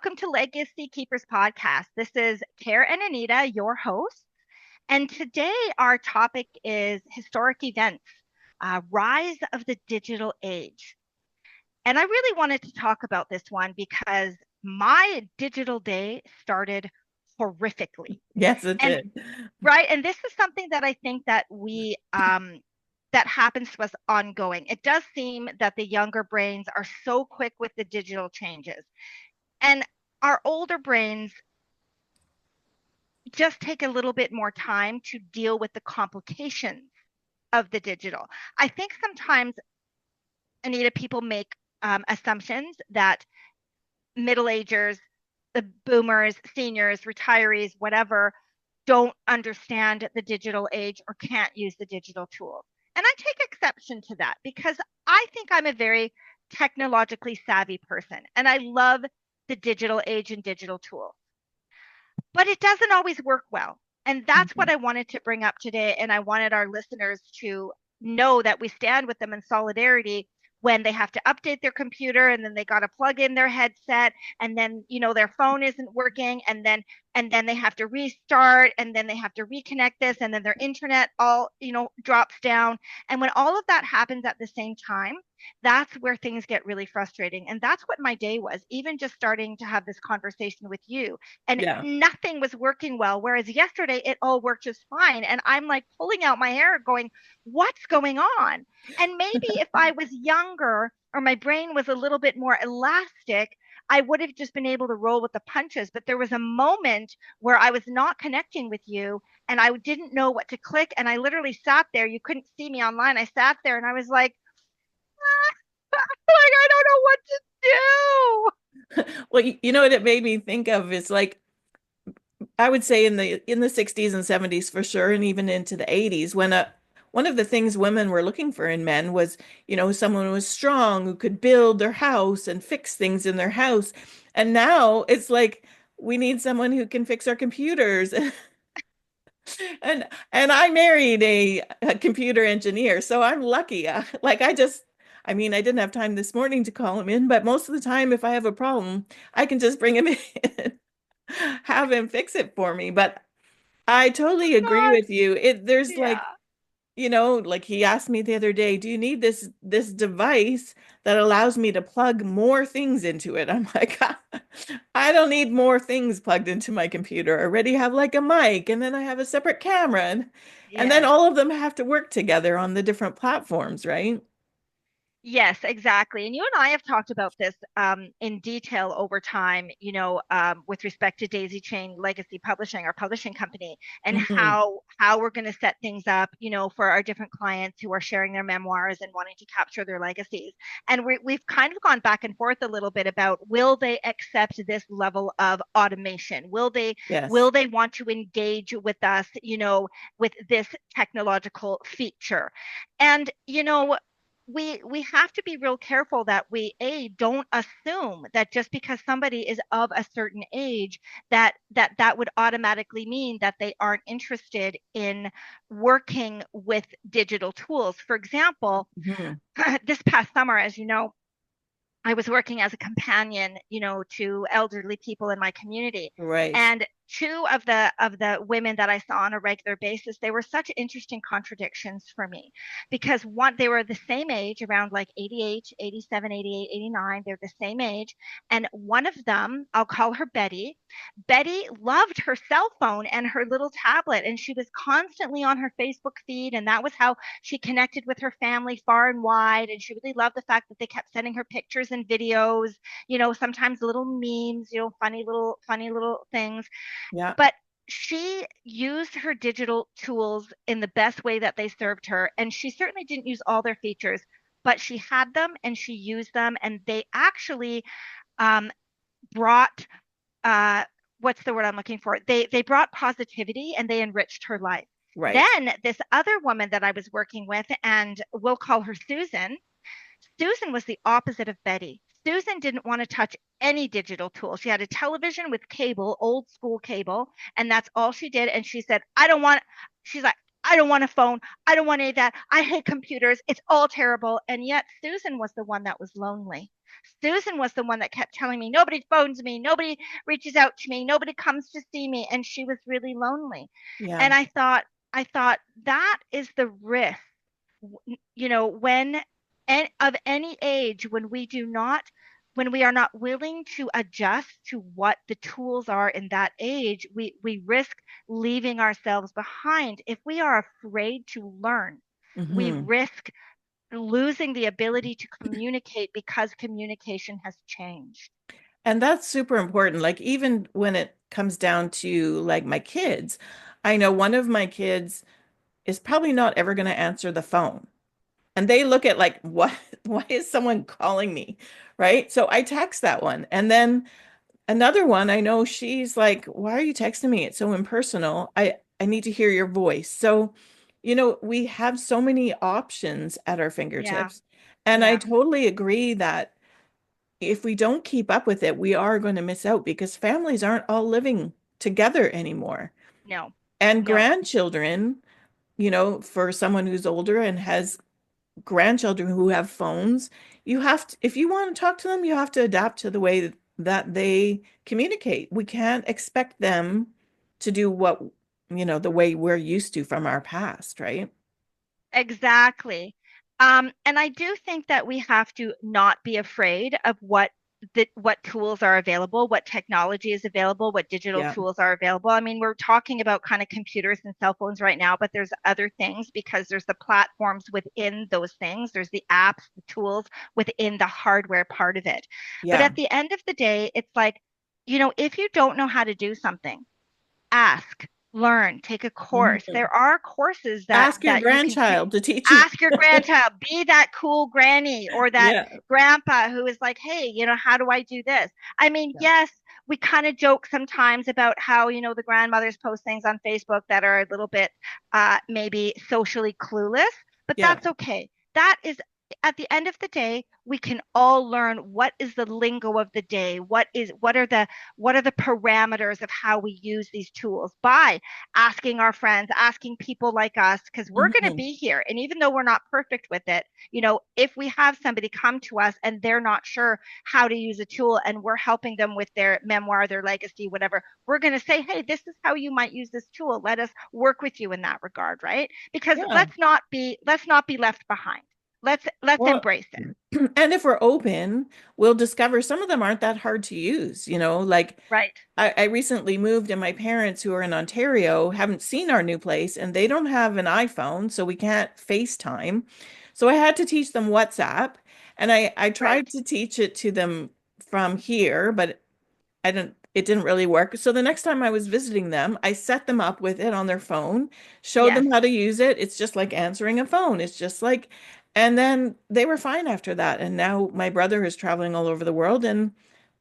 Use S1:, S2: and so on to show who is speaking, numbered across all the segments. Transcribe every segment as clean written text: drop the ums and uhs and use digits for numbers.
S1: welcome to Legacy Keepers podcast. This is Kare and Anita, your hosts. And today our topic is historic events, rise of the digital age. And I really wanted to talk about this one because my digital day started horrifically.
S2: Yes, it
S1: And
S2: did.
S1: right, and this is something that I think that that happens to us ongoing. It does seem that the younger brains are so quick with the digital changes. And our older brains just take a little bit more time to deal with the complications of the digital. I think sometimes, Anita, people make assumptions that middle agers, the boomers, seniors, retirees, whatever, don't understand the digital age or can't use the digital tools. And I take exception to that because I think I'm a very technologically savvy person and I love the digital age and digital tools. But it doesn't always work well. And that's what
S2: Mhm.
S1: I wanted to bring up today. And I wanted our listeners to know that we stand with them in solidarity when they have to update their computer and then they got to plug in their headset and then their phone isn't working and then they have to restart and then they have to reconnect this and then their internet all drops down, and when all of that happens at the same time, that's where things get really frustrating. And that's what my day was, even just starting to have this conversation with you, and
S2: Yeah.
S1: nothing was working well. Whereas yesterday it all worked just fine. And I'm like pulling out my hair going, what's going on? And maybe if I was younger or my brain was a little bit more elastic, I would have just been able to roll with the punches. But there was a moment where I was not connecting with you and I didn't know what to click. And I literally sat there. You couldn't see me online. I sat there and I was like, I don't know what to do.
S2: Well, you know what it made me think of is like I would say in the 60s and 70s for sure, and even into the 80s, when one of the things women were looking for in men was, someone who was strong, who could build their house and fix things in their house. And now it's like we need someone who can fix our computers. And I married a computer engineer, so I'm lucky. Like I mean, I didn't have time this morning to call him in, but most of the time, if I have a problem, I can just bring him in, have him fix it for me. But I totally agree
S1: God.
S2: with you. There's like,
S1: Yeah.
S2: like he asked me the other day, do you need this device that allows me to plug more things into it? I'm like, I don't need more things plugged into my computer. I already have like a mic and then I have a separate camera and then
S1: Yes.
S2: all of them have to work together on the different platforms, right?
S1: Yes, exactly. And you and I have talked about this in detail over time, with respect to DaisyChain Legacy Publishing, our publishing company, and
S2: Hmm.
S1: how we're going to set things up, for our different clients who are sharing their memoirs and wanting to capture their legacies. And we've kind of gone back and forth a little bit about, will they accept this level of automation?
S2: Yes.
S1: will they want to engage with us, with this technological feature? And we have to be real careful that we don't assume that just because somebody is of a certain age that would automatically mean that they aren't interested in working with digital tools. For example,
S2: Hmm.
S1: this past summer, as you know, I was working as a companion, to elderly people in my community.
S2: Right.
S1: And two of the women that I saw on a regular basis, they were such interesting contradictions for me because one, they were the same age, around like 88, 87, 88, 89. They're the same age. And one of them, I'll call her Betty. Betty loved her cell phone and her little tablet, and she was constantly on her Facebook feed. And that was how she connected with her family far and wide. And she really loved the fact that they kept sending her pictures and videos, sometimes little memes, funny little things.
S2: Yeah.
S1: But she used her digital tools in the best way that they served her. And she certainly didn't use all their features, but she had them and she used them. And they actually um, brought uh, what's the word I'm looking for? They brought positivity and they enriched her life.
S2: Right.
S1: Then this other woman that I was working with, and we'll call her Susan. Susan was the opposite of Betty. Susan didn't want to touch any digital tool. She had a television with cable, old school cable, and that's all she did. And she said, I don't want, she's like, I don't want a phone. I don't want any of that. I hate computers. It's all terrible. And yet Susan was the one that was lonely. Susan was the one that kept telling me, nobody phones me, nobody reaches out to me, nobody comes to see me. And she was really lonely.
S2: Yeah.
S1: And I thought that is the risk, when and of any age, when we are not willing to adjust to what the tools are in that age, we risk leaving ourselves behind. If we are afraid to learn, we
S2: Hmm.
S1: risk losing the ability to communicate because communication has changed.
S2: And that's super important. Like even when it comes down to like my kids, I know one of my kids is probably not ever going to answer the phone. And they look at like, what, why is someone calling me? Right. So I text that one. And then another one, I know she's like, why are you texting me? It's so impersonal. I need to hear your voice. So, we have so many options at our
S1: Yeah,
S2: fingertips. And I
S1: yeah,
S2: totally agree that if we don't keep up with it, we are going to miss out because families aren't all living together anymore.
S1: no,
S2: And
S1: no,
S2: grandchildren, for someone who's older and has grandchildren who have phones, if you want to talk to them, you have to adapt to the way that they communicate. We can't expect them to do the way we're used to from our past, right?
S1: exactly. And I do think that we have to not be afraid of what tools are available, what technology is available, what digital
S2: Yeah.
S1: tools are available. I mean, we're talking about kind of computers and cell phones right now, but there's other things because there's the platforms within those things. There's the apps, the tools within the hardware part of it. But
S2: Yeah.
S1: at the end of the day, it's like, if you don't know how to do something, ask, learn, take a course.
S2: Mhm.
S1: There are courses that
S2: Ask your
S1: that you can
S2: grandchild to teach you.
S1: ask your grandchild, be that cool granny or that
S2: Yeah.
S1: grandpa who is like, hey, how do I do this? I mean,
S2: Yeah.
S1: yes, we kind of joke sometimes about how, the grandmothers post things on Facebook that are a little bit maybe socially clueless, but
S2: Yeah.
S1: that's okay. That is, at the end of the day, we can all learn what is the lingo of the day, what are the parameters of how we use these tools by asking our friends, asking people like us, because we're going to
S2: Mhm.
S1: be here. And even though we're not perfect with it, if we have somebody come to us and they're not sure how to use a tool and we're helping them with their memoir, their legacy, whatever, we're going to say, hey, this is how you might use this tool. Let us work with you in that regard, right? Because
S2: Yeah.
S1: let's not be left behind. Let's
S2: Well,
S1: embrace it.
S2: and if we're open, we'll discover some of them aren't that hard to use, like
S1: Right.
S2: I recently moved and my parents who are in Ontario haven't seen our new place and they don't have an iPhone, so we can't FaceTime. So I had to teach them WhatsApp and I tried
S1: Right.
S2: to teach it to them from here, but it didn't really work. So the next time I was visiting them, I set them up with it on their phone, showed
S1: Yes.
S2: them how to use it. It's just like answering a phone. It's just like, and then they were fine after that. And now my brother is traveling all over the world and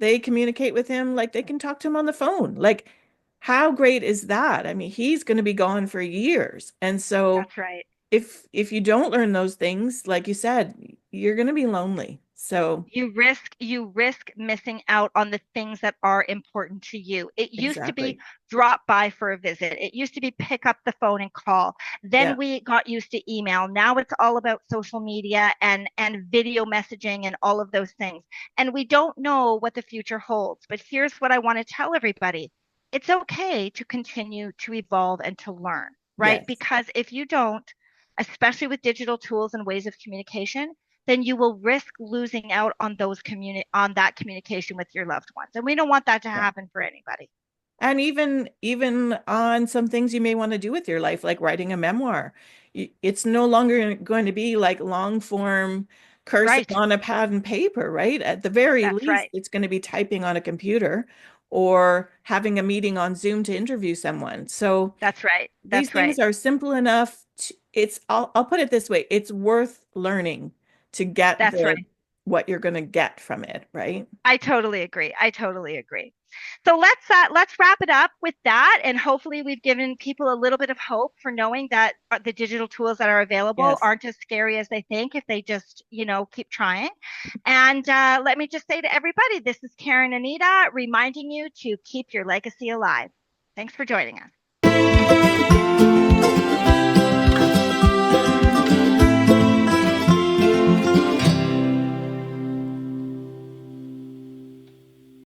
S2: they communicate with him like they can talk to him on the phone. Like, how great is that? I mean, he's going to be gone for years. And so
S1: That's right.
S2: if you don't learn those things, like you said, you're going to be lonely. So,
S1: You risk missing out on the things that are important to you. It used to be
S2: exactly.
S1: drop by for a visit. It used to be pick up the phone and call.
S2: Yeah.
S1: Then we got used to email. Now it's all about social media and video messaging and all of those things. And we don't know what the future holds. But here's what I want to tell everybody. It's okay to continue to evolve and to learn, right?
S2: Yes.
S1: Because if you don't, especially with digital tools and ways of communication, then you will risk losing out on that communication with your loved ones. And we don't want that to
S2: Yeah.
S1: happen for anybody.
S2: And even on some things you may want to do with your life, like writing a memoir. It's no longer going to be like long form cursive
S1: Right.
S2: on a pad and paper, right? At the very
S1: That's
S2: least,
S1: right.
S2: it's going to be typing on a computer or having a meeting on Zoom to interview someone. So
S1: That's right.
S2: these
S1: That's
S2: things
S1: right.
S2: are simple enough I'll put it this way, it's worth learning to get
S1: That's right.
S2: what you're going to get from it, right?
S1: I totally agree. I totally agree. So let's wrap it up with that, and hopefully we've given people a little bit of hope for knowing that the digital tools that are available
S2: Yes.
S1: aren't as scary as they think if they just keep trying. And let me just say to everybody, this is Karen and Anita reminding you to keep your legacy alive. Thanks for joining us.